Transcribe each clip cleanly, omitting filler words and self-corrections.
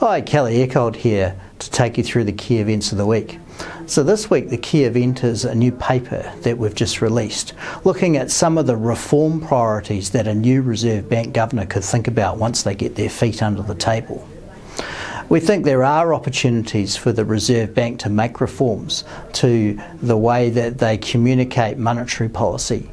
Hi, Kelly Eckold here to take you through the key events of the week. So this week the key event is a new paper that we've just released, looking at some of the reform priorities that a new Reserve Bank Governor could think about once they get their feet under the table. We think there are opportunities for the Reserve Bank to make reforms to the way that they communicate monetary policy.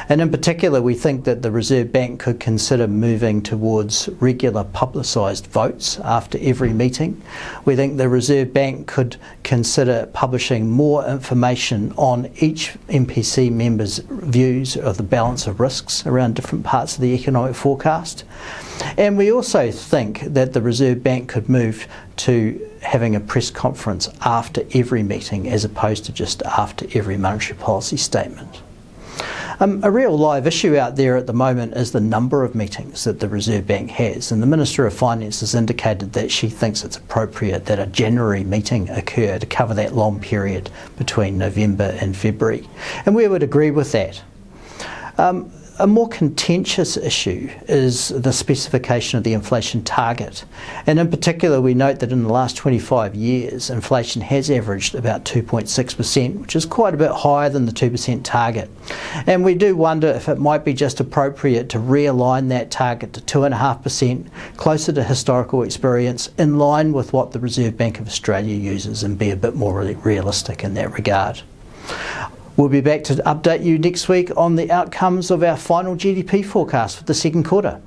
And in particular, we think that the Reserve Bank could consider moving towards regular publicised votes after every meeting. We think the Reserve Bank could consider publishing more information on each MPC member's views of the balance of risks around different parts of the economic forecast. And we also think that the Reserve Bank could move to having a press conference after every meeting as opposed to just after every monetary policy statement. A real live issue out there at the moment is the number of meetings that the Reserve Bank has, and the Minister of Finance has indicated that she thinks it's appropriate that a January meeting occur to cover that long period between November and February, and we would agree with that. A more contentious issue is the specification of the inflation target, and in particular we note that in the last 25 years inflation has averaged about 2.6%, which is quite a bit higher than the 2% target, and we do wonder if it might be just appropriate to realign that target to 2.5%, closer to historical experience, in line with what the Reserve Bank of Australia uses, and be a bit more realistic in that regard. We'll be back to update you next week on the outcomes of our final GDP forecast for the second quarter.